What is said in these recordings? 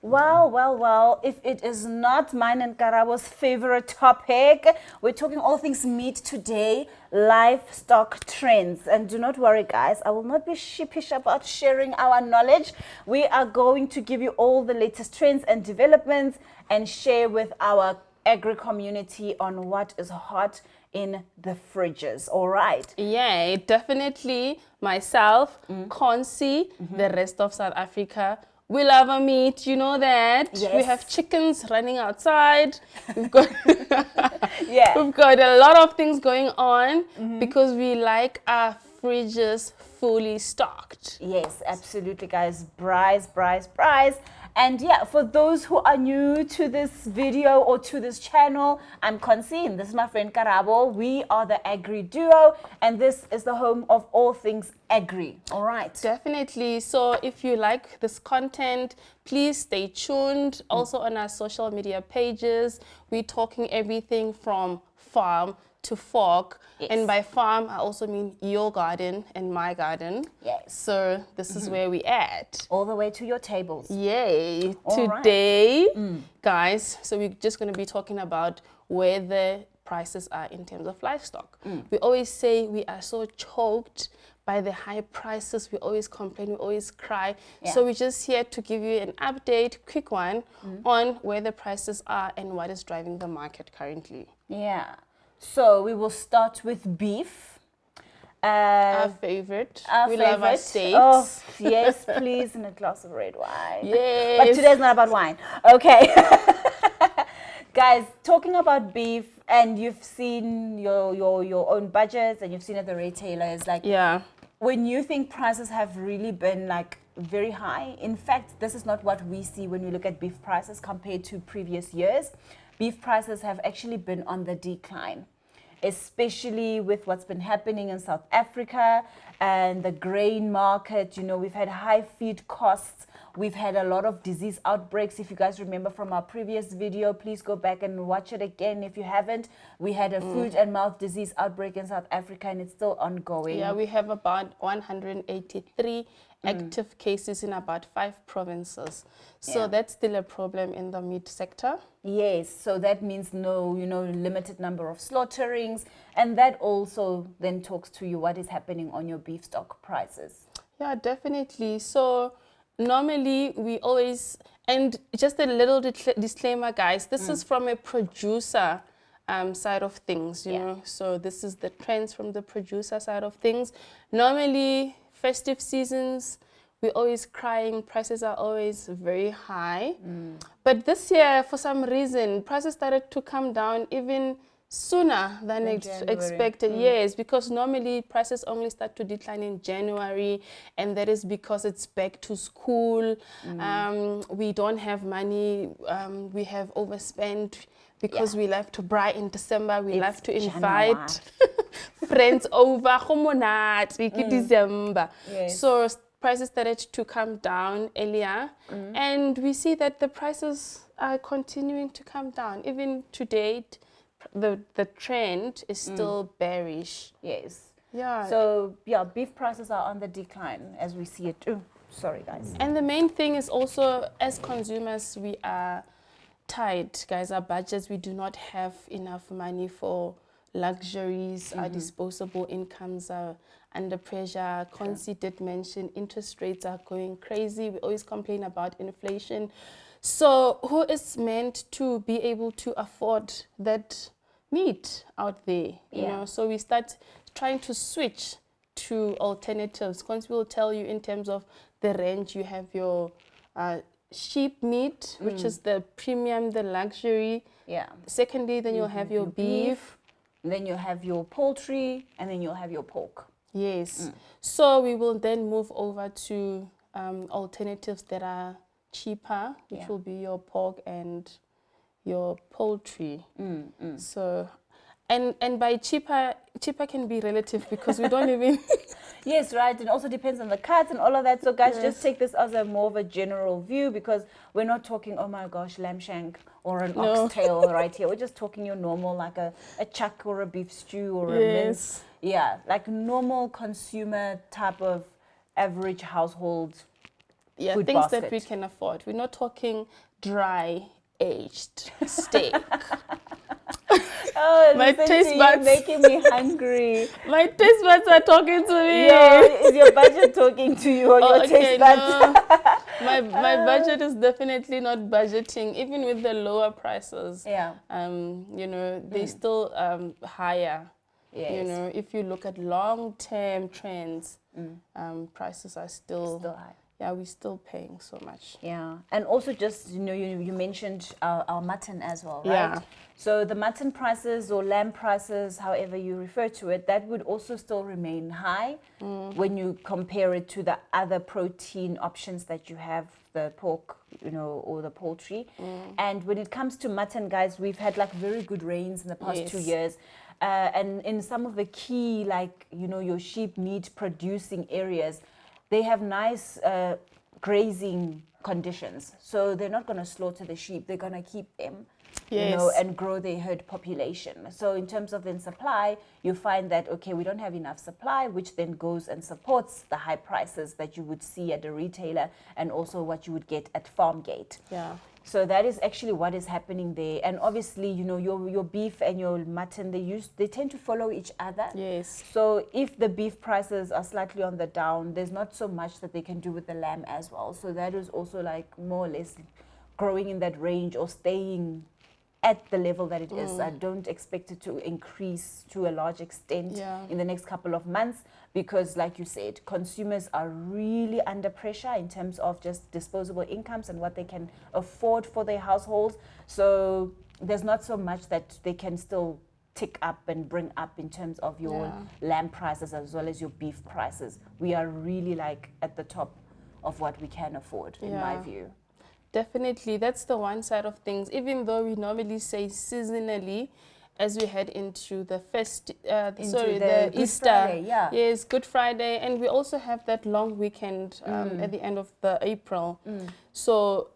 Well, if it is not mine and Karabo's favorite topic, we're talking all things meat today, livestock trends. And do not worry, guys, I will not be sheepish about sharing our knowledge. We are going to give you all the latest trends and developments and share with our agri community on what is hot in the fridges. All right. Yeah, definitely myself, Consi, the rest of South Africa. We love our meat, you know that. Yes. We have chickens running outside. We've got Yeah. we've got a lot of things going on because we like our fridges fully stocked. Yes, absolutely, guys. Bryce. And yeah, for those who are new to this video or to this channel, I'm Consi. This is my friend Karabo. We are the Agri Duo, and this is the home of all things agri. All right. Definitely. So if you like this content, please stay tuned. Also on our social media pages, we're talking everything from farm to fork. Yes. And by farm, I also mean your garden and my garden. Yes. So this is where we at. All the way to your tables. Yay. All right. Today, guys, so we're just going to be talking about where the prices are in terms of livestock. We always say we are so choked by the high prices. We always complain, we always cry. Yeah. So we're just here to give you an update, quick one, on where the prices are and what is driving the market currently. Yeah. So we will start with beef. Our favorite. Our we love our favorite. steaks. Oh, yes, please, and a glass of red wine. Yes. But today's not about wine. Okay. Guys, talking about beef, and you've seen your own budgets and you've seen at the retailers, like, Yeah. when you think prices have really been like very high, in fact, this is not what we see when we look at beef prices compared to previous years. Beef prices have actually been on the decline, especially with what's been happening in South Africa and the grain market. You know, we've had high feed costs. We've had a lot of disease outbreaks. If you guys remember from our previous video, please go back and watch it again if you haven't. We had a foot and mouth disease outbreak in South Africa, and it's still ongoing. Yeah, we have about 183 active cases in about 5 provinces. So Yeah. that's still a problem in the meat sector. Yes, so that means limited number of slaughterings, and that also then talks to you what is happening on your beef stock prices. Yeah, definitely. So normally we always, and just a little disclaimer, guys, this is from a producer side of things, you know. So this is the trends from the producer side of things. Normally, festive seasons, we're always crying, prices are always very high. But this year, for some reason, prices started to come down even sooner than January. expected. Yes, because normally prices only start to decline in January, and that is because it's back to school. We don't have money. We have overspent because we love to buy in December. We love to invite friends over. December. Yes. So prices started to come down earlier, and we see that the prices are continuing to come down. Even to date, the trend is still bearish. Yes. Yeah. So, yeah, beef prices are on the decline as we see it. Oh, sorry, guys. And the main thing is also, as consumers, we are tight, guys. Our budgets, we do not have enough money for luxuries. Our disposable incomes are under pressure. Consi did mention interest rates are going crazy. We always complain about inflation. So who is meant to be able to afford that meat out there? You know, so we start trying to switch to alternatives. Consi will tell you in terms of the range. You have your sheep meat, which is the premium, the luxury. Yeah. Secondly, then you'll have your beef. Then you'll have your poultry, and then you'll have your pork. Yes. So we will then move over to alternatives that are cheaper, which will be your pork and your poultry. So, and by cheaper can be relative because we don't even... Yes, right. It also depends on the cuts and all of that. So, guys, just take this as a more of a general view, because we're not talking, oh my gosh, lamb shank or an oxtail right here. We're just talking your normal, like a chuck or a beef stew or a mince. Yeah, like normal consumer type of average household food things basket. that we can afford. We're not talking dry aged steak. Oh, My listen taste to you buds. making me hungry. My taste buds are talking to me. Is your budget talking to you or your taste buds? No. My budget is definitely not budgeting, even with the lower prices. Yeah. You know, they still higher. Yes. You know, if you look at long-term trends, prices are still high. Yeah, we're still paying so much. Yeah, and also just, you know, you mentioned our mutton as well, right? Yeah. So the mutton prices or lamb prices, however you refer to it, that would also still remain high when you compare it to the other protein options that you have, the pork, you know, or the poultry. And when it comes to mutton, guys, we've had like very good rains in the past 2 years. And in some of the key, like, you know, your sheep meat producing areas, they have nice grazing conditions. So they're not going to slaughter the sheep. They're going to keep them, you know, and grow their herd population. So in terms of then supply, you find that, okay, we don't have enough supply, which then goes and supports the high prices that you would see at a retailer and also what you would get at farm gate. Yeah. So that is actually what is happening there. And obviously, you know, your beef and your mutton, they tend to follow each other. Yes. So if the beef prices are slightly on the down, there's not so much that they can do with the lamb as well. So that is also like more or less growing in that range or staying at the level that it is. I don't expect it to increase to a large extent in the next couple of months because, like you said, consumers are really under pressure in terms of just disposable incomes and what they can afford for their households. So there's not so much that they can still tick up and bring up in terms of your lamb prices as well as your beef prices. We are really like at the top of what we can afford, in my view. Definitely, that's the one side of things. Even though we normally say seasonally, as we head into the the Easter, Friday, yes, Good Friday, and we also have that long weekend at the end of the April. So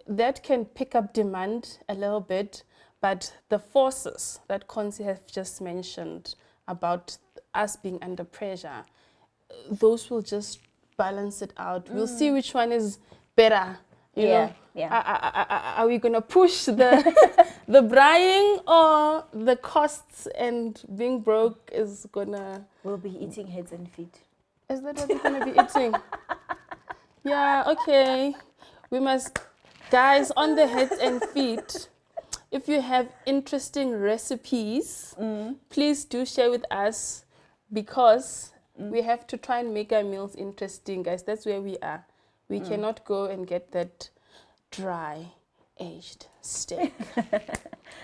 that can pick up demand a little bit, but the forces that Consi has just mentioned about us being under pressure, those will just balance it out. We'll see which one is better. You know, are we gonna push the the buying or the costs and being broke is gonna? We'll be eating heads and feet. Is that what we're gonna be eating? Yeah. Okay. We must, guys, on the heads and feet. If you have interesting recipes, please do share with us because we have to try and make our meals interesting, guys. That's where we are. We cannot go and get that dry aged steak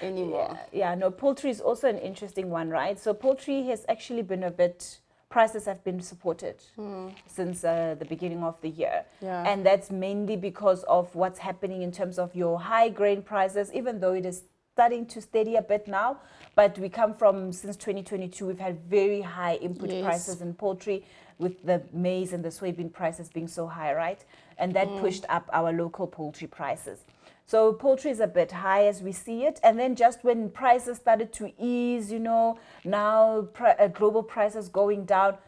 anymore. Yeah, no, poultry is also an interesting one, right? So poultry has actually been prices have been supported since the beginning of the year. Yeah. And that's mainly because of what's happening in terms of your high grain prices, even though it is starting to steady a bit now. But we come from, since 2022, we've had very high input prices in poultry with the maize and the soybean prices being so high, right? And that pushed up our local poultry prices. So poultry is a bit high as we see it. And then just when prices started to ease, you know, now global prices going down,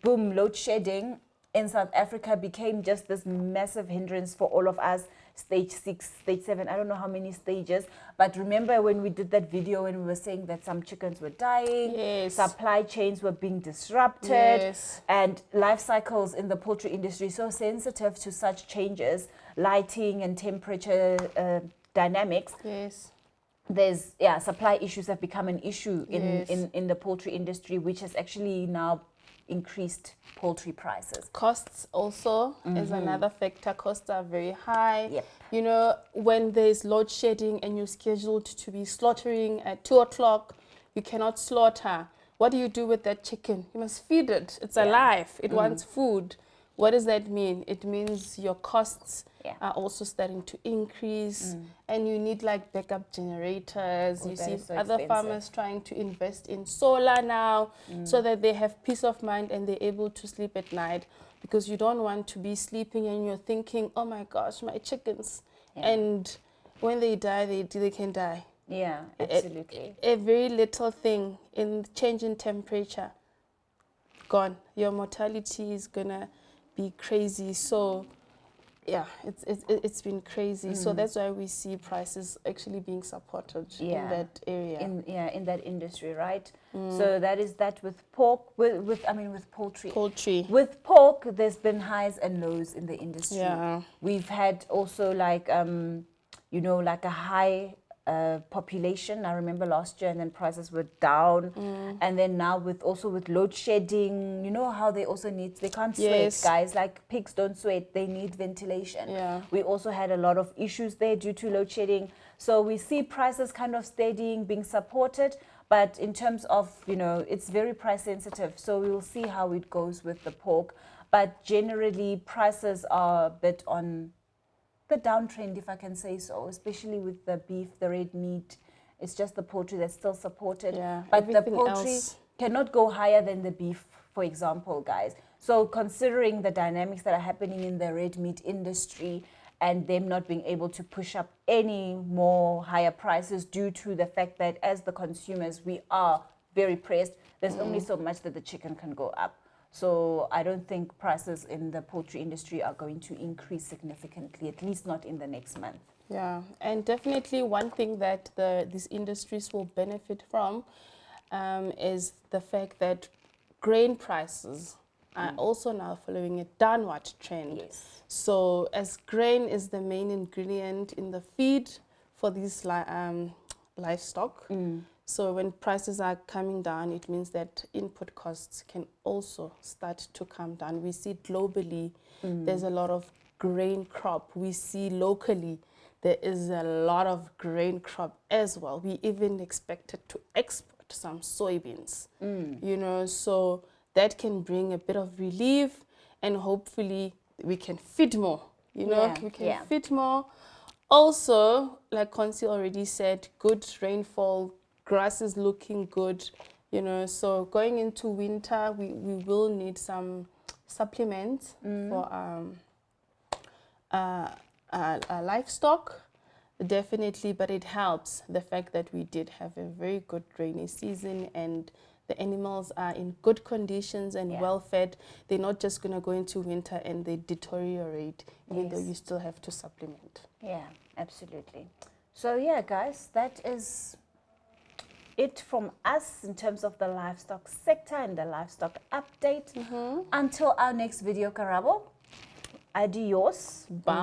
boom, load shedding in South Africa became just this massive hindrance for all of us. Stage 6, stage 7, I don't know how many stages. But remember when we did that video and we were saying that some chickens were dying, supply chains were being disrupted, and life cycles in the poultry industry so sensitive to such changes, lighting and temperature dynamics. There's supply issues have become an issue in the poultry industry, which has actually now increased poultry prices. Costs also is another factor. Costs are very high. You know, when there's load shedding and you're scheduled to be slaughtering at 2 o'clock, you cannot slaughter. What do you do with that chicken? You must feed it. It's alive. It wants food. What does that mean? It means your costs are also starting to increase, and you need like backup generators. You see other farmers trying to invest in solar now so that they have peace of mind and they're able to sleep at night, because you don't want to be sleeping and you're thinking, oh my gosh, my chickens. And when they die, they can die. Yeah, absolutely. A very little thing in change in temperature, gone. Your mortality is gonna be crazy. So Yeah, it's been crazy. So that's why we see prices actually being supported in that area. In that industry, right? So that is that with pork, with poultry. Poultry. With pork, there's been highs and lows in the industry. Yeah. We've had also like like a high population. I remember last year, and then prices were down, and then now with load shedding, you know how they also they can't sweat, guys. Like pigs don't sweat; they need ventilation. Yeah. We also had a lot of issues there due to load shedding. So we see prices kind of steadying, being supported, but in terms of it's very price sensitive. So we will see how it goes with the pork, but generally prices are a bit on the downtrend, if I can say so, especially with the beef, the red meat. It's just the poultry that's still supported. Yeah, but the poultry cannot go higher than the beef, for example, guys. So considering the dynamics that are happening in the red meat industry and them not being able to push up any more higher prices due to the fact that as the consumers, we are very pressed, there's only so much that the chicken can go up. So I don't think prices in the poultry industry are going to increase significantly, at least not in the next month. Yeah, and definitely one thing that these industries will benefit from is the fact that grain prices are also now following a downward trend. Yes. So as grain is the main ingredient in the feed for these livestock, so when prices are coming down, it means that input costs can also start to come down. We see globally there's a lot of grain crop. We see locally there is a lot of grain crop as well. We even expected to export some soybeans, so that can bring a bit of relief, and hopefully we can feed more, we can feed more. Also, like Consi already said, good rainfall, grass is looking good, so going into winter, we will need some supplements for livestock, definitely, but it helps the fact that we did have a very good rainy season and the animals are in good conditions and well fed. They're not just going to go into winter and they deteriorate, even though you still have to supplement. Yeah, absolutely. So yeah, guys, that is it from us in terms of the livestock sector and the livestock update. Until our next video, Karabo. Adios. Bye.